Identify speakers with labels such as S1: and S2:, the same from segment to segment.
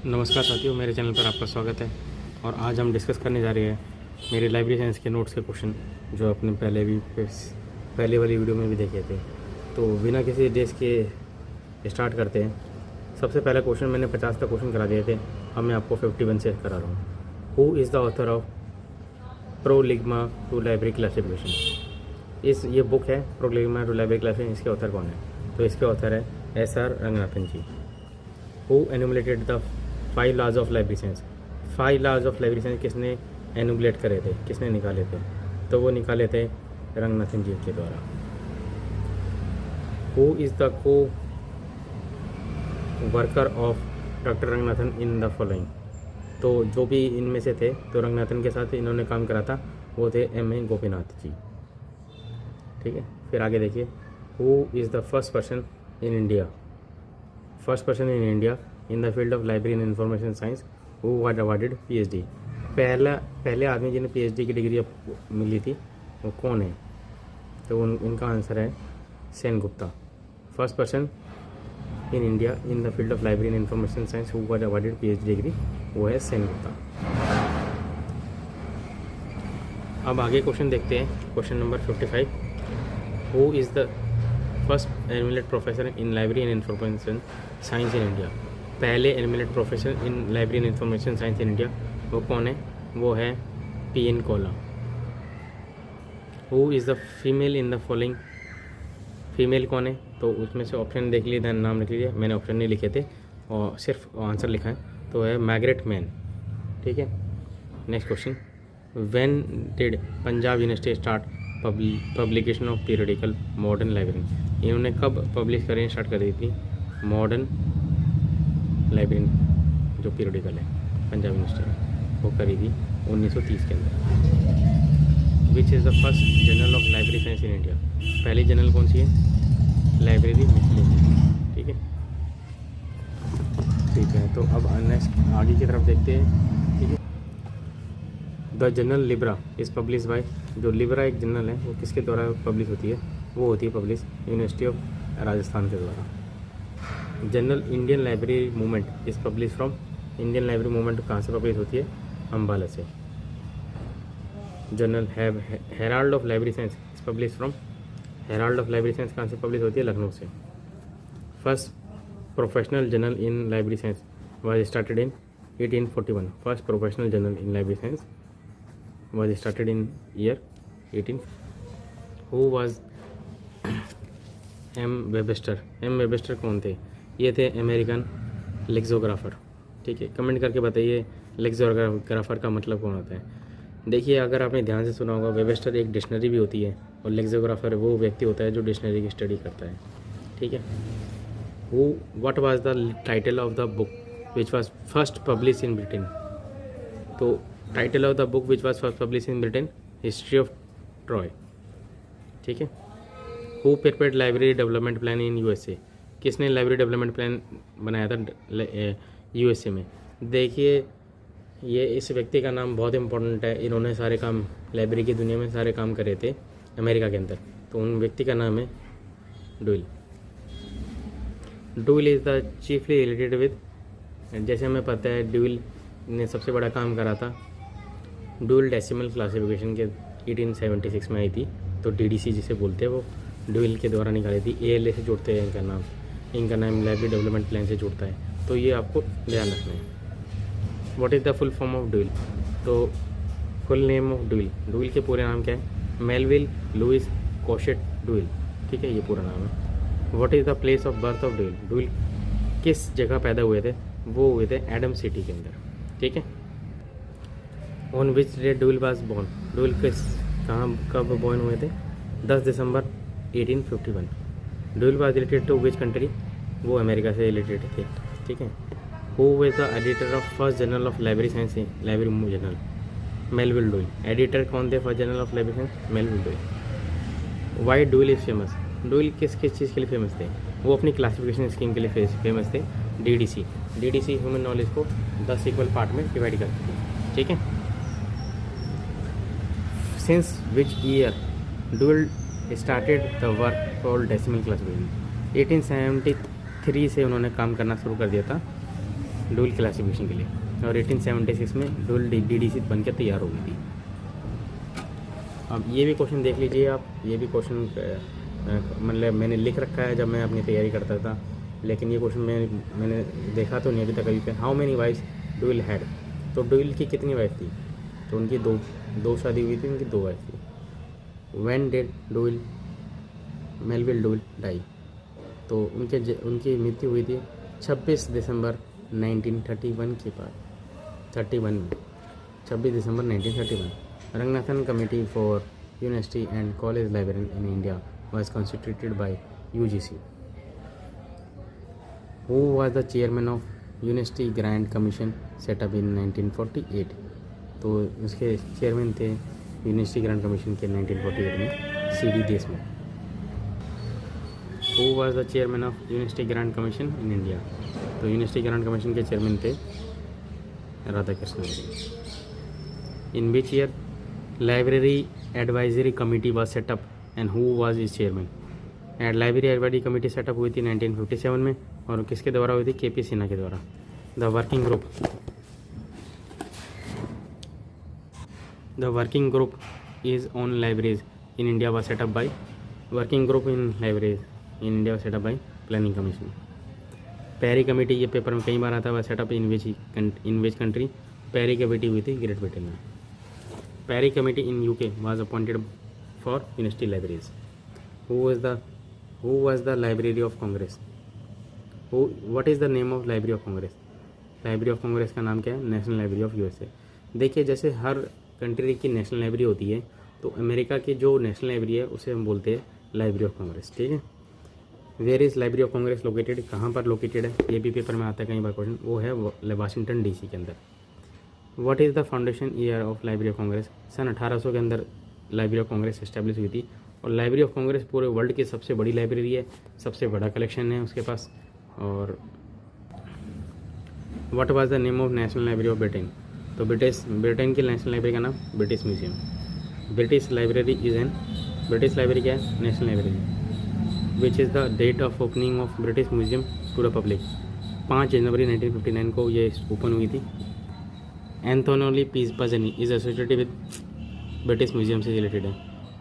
S1: नमस्कार साथियों, मेरे चैनल पर आपका स्वागत है। और आज हम डिस्कस करने जा रहे हैं मेरे लाइब्रेरी साइंस के नोट्स के क्वेश्चन जो आपने पहले वाली वीडियो में भी देखे थे। तो बिना किसी डेस के स्टार्ट करते हैं। सबसे पहला क्वेश्चन मैंने 50 का क्वेश्चन करा दिए थे, अब मैं आपको 51 से करा रहा हूँ। Who is the author of prolegomena to library classification. ये बुक है प्रोलिग्मा टू लाइब्रेरी क्लासिफिकेशन। इसके ऑथर कौन है? तो इसके ऑथर है SR Ranganathan ji. Who enumerated the 5 laws of library science. 5 laws of library science किसने एनुमुलेट करे थे, किसने निकाले थे? तो वो निकाले थे रंगनाथन जी के द्वारा। हु इज़ द को worker of doctor Ranganathan in the following. तो जो भी इनमें से थे, तो रंगनाथन के साथ इन्होंने काम करा था, वो थे M.A. गोपीनाथ जी। ठीक है, फिर आगे देखिए। Who is the first person in India in the field of library and information science who was awarded PhD। पहले आदमी जिन्हें PhD की डिग्री मिली थी वो कौन है? तो इनका आंसर है Sen Gupta. First person in India in the field of library and information science who was awarded PhD degree, वो है सेन गुप्ता। अब आगे क्वेश्चन देखते हैं, question number 55। Who is the first enumerate professor in library and information science in India. पहले enumerate professor in library and information science in India वो कौन है? वो है P.N. Kaula. Who is the female in the following. Female कौन है? तो उसमें से ऑप्शन देख लीजिए, नाम लिख लीजिए। मैंने ऑप्शन नहीं लिखे थे और सिर्फ आंसर लिखा है, तो है मैग्रेट मैन। ठीक है, next question. When did Punjab university start publication of periodical modern library. इन्होंने कब पब्लिश करनी स्टार्ट कर दी थी मॉडर्न लाइब्रेरी जो पीरियडिकल है पंजाब यूनिवर्सिटी में, वो करी थी 1930 के अंदर। विच is the first journal of library science in India. पहली जर्नल कौन सी है? Library miscellaneous. ठीक है, ठीक है। तो अब नेक्स्ट आगे की तरफ देखते हैं। ठीक है, the journal Libra is publish by. जो लिब्रा एक जर्नल है वो किसके द्वारा पब्लिश होती है? वो होती है पब्लिश यूनिवर्सिटी ऑफ राजस्थान के द्वारा। General Indian library movement is publish from. Indian library movement कहाँ से पब्लिश होती है? अम्बाला से। General Herald of library science is publish from. Herald of library science कहाँ से पब्लिश होती है? लखनऊ से। First professional journal in library science was started in 1841। First professional journal in library science was started in year 18। Who was M. Webster. M. Webster कौन थे? ये थे American लेक्सोग्राफर। ठीक है, कमेंट करके बताइए लेक्सोग्राफर का मतलब कौन होता है। देखिए, अगर आपने ध्यान से सुना होगा, वेबस्टर एक डिक्शनरी भी होती है और लेक्सोग्राफर वो व्यक्ति होता है जो डिक्शनरी की स्टडी करता है। ठीक है। What was the title of the book which was first publish in Britain. तो title of the book which was first publish in Britain, history of Troy. ठीक है। Who prepared library development plan in USA। किसने library development plan बनाया था USA में? देखिए, ये इस व्यक्ति का नाम बहुत इंपॉर्टेंट है। इन्होंने सारे काम लाइब्रेरी की दुनिया में सारे काम करे थे अमेरिका के अंदर। तो उन व्यक्ति का नाम है Dewey. Dewey is the chiefly related with. जैसे हमें पता है डुइल ने सबसे बड़ा काम करा था डुअल डेसिमल क्लासिफिकेशन के 1876 में आई थी। तो DDC जिसे बोलते हैं वो डुइल के द्वारा निकाली थी। ALA से जोड़ते हैं इनका नाम लाइब्रेरी डेवलपमेंट प्लान से जुड़ता है। तो ये आपको ध्यान रखना है। What is the full form of Dewey. तो फुल नेम ऑफ डुइल के पूरे नाम क्या है? Melvil Louis Kossuth Dewey. ठीक है, ये पूरा नाम है। What is the place of birth of Dewey किस जगह पैदा हुए थे? वो हुए थे एडम सिटी के अंदर। ठीक है। On which day Dewey was born. Dewey कब बॉर्न हुए थे? 10 दिसंबर 1851। Dewey was related to which country? वो अमेरिका से रिलेटेड थे। ठीक है। Who was the editor of first journal of library science library journal? Melvil Dewey. Editor कौन थे first journal of library science? Melvil Dewey. Why Dewey is famous. Dewey किस चीज़ के लिए फेमस थे? वो अपनी क्लासिफिकेशन स्कीम के लिए फेमस थे। DDC ह्यूमन नॉलेज को 10 इक्वल पार्ट में डिवाइड करती थी। ठीक है। Since which year Dewey started the work for decimal classification. 1873 से उन्होंने काम करना शुरू कर दिया था डुअल क्लासिफिकेशन के लिए, और 1876 में डुअल DDC बन के तैयार हो गई थी। अब ये भी क्वेश्चन देख लीजिए आप, ये भी क्वेश्चन मतलब मैंने लिख रखा है जब मैं अपनी तैयारी करता था, लेकिन ये क्वेश्चन मैंने देखा तो नहीं अभी तक कभी पे। How many wives dual had, तो डुअल की कितनी वाइफ थी, तो उनकी दो शादी हुई थी, उनकी 2 वाइफ थी। When did Dewey Melvil Dewey die, तो उनकी मृत्यु हुई थी 26 दिसंबर 1931 के बाद, 31 में, 26 दिसंबर 1931। Ranganathan committee for university and college library in India was constituted by UGC. Who was the chairman of University Grant Commission set up in 1948? तो उसके चेयरमैन थे यूनिवर्सिटी ग्रांट कमीशन के 1948 में CD Deshmukh. Who was the chairman of University Grant Commission in India? तो university grant commission के chairman थे Radhakrishnan. In which year Library Advisory Committee was set up and who was its chairman? And library advisory committee setup हुई थी 1957 में, और किसके द्वारा हुई थी? KP सिन्हा के द्वारा। The working group is on libraries in India was set up by, working group in libraries in India set up by Planning Commission. Parry committee, ये पेपर में कई बार आता है, set up in which country? Parry committee हुई थी ग्रेट ब्रिटेन में। Parry committee in UK was appointed for university libraries. Who was the Library of Congress? What is the name of Library of Congress? Library of Congress का नाम क्या है? National library of USA। देखिए, जैसे हर country की national library होती है, तो अमेरिका की जो नेशनल लाइब्रेरी है उसे हम बोलते हैं लाइब्रेरी ऑफ कांग्रेस। ठीक है। Where is Library of Congress located, कहाँ पर लोकेटेड है? ये भी पेपर में आता है कई बार क्वेश्चन। वो है वाशिंगटन DC के अंदर। What is the foundation year of library of congress? सन 1800 के अंदर लाइब्रेरी ऑफ कांग्रेस इस्टेब्लिश हुई थी, और लाइब्रेरी ऑफ कांग्रेस पूरे वर्ल्ड की सबसे बड़ी लाइब्रेरी है, सबसे बड़ा कलेक्शन है उसके पास। और what was the name of national library of Britain? तो ब्रिटेन की नेशनल लाइब्रेरी का नाम ब्रिटिश म्यूजियम। ब्रिटिश लाइब्रेरी क्या है? National library. Which is the date of opening of British museum to the public? 5 जनवरी 1959 को ये ओपन हुई थी। एंथोनी पिज़ानी is associated with British museum से रिलेटेड है।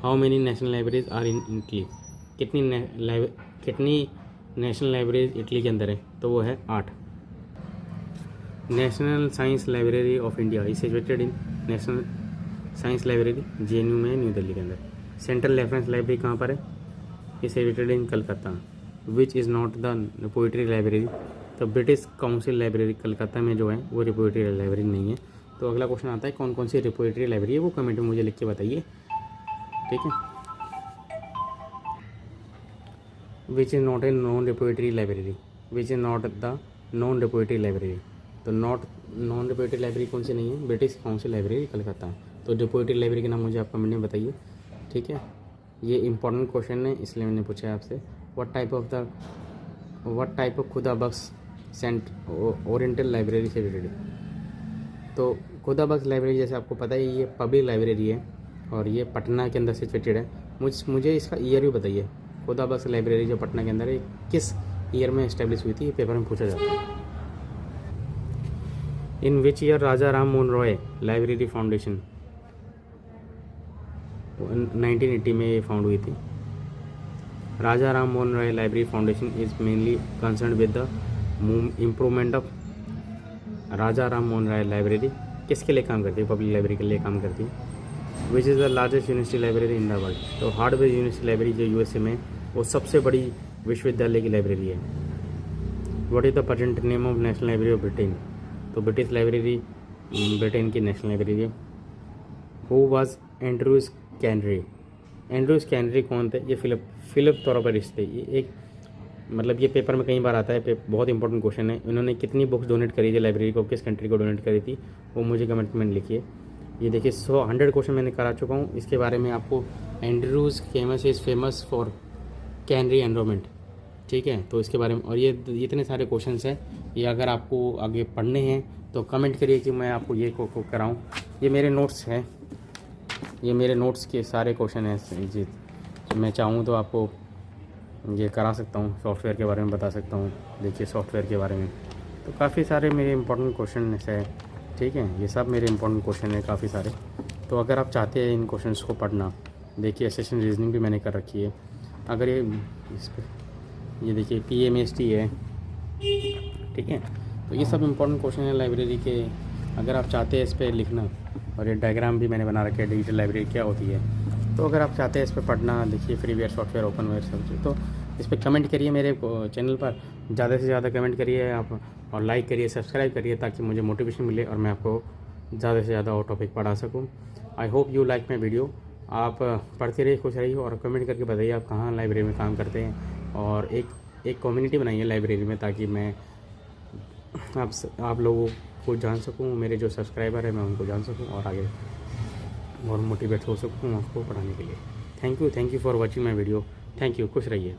S1: How many national libraries are in Italy? कितनी नेशनल लाइब्रेरीज इटली के अंदर है? तो वो है 8। National science library of India is situated in national science library JNU में, न्यू दिल्ली के अंदर। सेंट्रल रेफरेंस लाइब्रेरी कहाँ पर है? Is situated in Calcutta. Which is not the repository library? तो ब्रिटिश काउंसिल लाइब्रेरी कलकत्ता में जो है वो रिपोजिटरी लाइब्रेरी नहीं है। तो अगला क्वेश्चन आता है कौन कौन सी रिपोजिटरी लाइब्रेरी है, वो कमेंट में मुझे लिख के बताइए। ठीक है। Which is not a non repository library? Which is not the non repository library? तो नॉन रिपोजिटरी लाइब्रेरी कौन सी नहीं है? British council library Calcutta. तो रिपोजिटरी लाइब्रेरी का नाम मुझे आप कमेंट में बताइए। ठीक है। ये इंपॉर्टेंट क्वेश्चन है, इसलिए मैंने पूछा है आपसे। व्हाट टाइप ऑफ खुदा बख्श सेंट ओरिएंटल लाइब्रेरी से रिलेटेड? तो खुदा बख्श लाइब्रेरी, जैसे आपको पता है, ये पब्लिक लाइब्रेरी है और ये पटना के अंदर सिचुएटेड है। मुझे इसका ईयर भी बताइए। खुदा बख्श लाइब्रेरी जो पटना के अंदर है, किस ईयर में इस्टेब्लिश हुई थी? ये पेपर में पूछा जाता है। In which year Raja Ram Mohan Roy library foundation? 1980 में ये फाउंड हुई थी। Raja Ram Mohan Roy library foundation is mainly concern with the improvement of. Raja Ram Mohan Roy library किसके लिए काम करती है? पब्लिक लाइब्रेरी के लिए काम करती है। विच is the largest university library in the world? तो हार्वर्ड यूनिवर्सिटी लाइब्रेरी जो USA में, वो सबसे बड़ी विश्वविद्यालय की लाइब्रेरी है। What is the present name of national library of Britain? तो ब्रिटिश लाइब्रेरी ब्रिटेन की नेशनल लाइब्रेरी है। Who was Andrews canary? Andrews canary कौन थे? ये फिलिप थॉरपर थे। ये एक मतलब ये पेपर में कई बार आता है, बहुत इंपॉर्टेंट क्वेश्चन है। इन्होंने कितनी बुक्स डोनेट करी थी लाइब्रेरी को, किस कंट्री को डोनेट करी थी, वो मुझे कमेंट में लिखिए। ये देखिए 100 क्वेश्चन मैंने करा चुका हूँ इसके बारे में आपको। Andrews famous for canary enrolment. ठीक है, तो इसके बारे में, और ये इतने सारे क्वेश्चन हैं, ये अगर आपको आगे पढ़ने हैं तो कमेंट करिए कि मैं आपको ये को कराऊँ। ये मेरे नोट्स हैं, ये मेरे नोट्स के सारे क्वेश्चन हैं जी। मैं चाहूँ तो आपको ये करा सकता हूँ, सॉफ्टवेयर के बारे में बता सकता हूँ। देखिए सॉफ्टवेयर के बारे में तो काफ़ी सारे मेरे इंपॉर्टेंट क्वेश्चन है, ठीक है, ये सब मेरे इंपॉर्टेंट क्वेश्चन है काफ़ी सारे। तो अगर आप चाहते हैं इन क्वेश्चंस को पढ़ना, देखिए सेशन रीजनिंग भी मैंने कर रखी है। अगर इस पर ये देखिए PMST है, ठीक है, तो ये सब इंपॉर्टेंट क्वेश्चन है लाइब्रेरी के। अगर आप चाहते हैं इस पर लिखना, और ये डायग्राम भी मैंने बना रखा है डिजिटल लाइब्रेरी क्या होती है। तो अगर आप चाहते हैं इस पर पढ़ना, देखिए फ्रीवेयर, सॉफ्टवेयर, ओपनवेयर सब, तो इस पर कमेंट करिए मेरे चैनल पर, ज़्यादा से ज़्यादा कमेंट करिए आप, और लाइक करिए, सब्सक्राइब करिए, ताकि मुझे मोटिवेशन मिले और मैं आपको ज़्यादा से ज़्यादा और टॉपिक पढ़ा सकूँ। I hope you like my video. आप पढ़ते रहिए, खुश रहिए, और कमेंट करके बताइए आप कहाँ लाइब्रेरी में काम करते हैं, और एक कम्युनिटी बनाइए लाइब्रेरी में, ताकि मैं आप लोगों को जान सकूँ, मेरे जो सब्सक्राइबर है मैं उनको जान सकूँ, और आगे और मोटिवेट हो सकूँ आपको पढ़ाने के लिए। Thank you for watching my video. Thank you, खुश रहिए।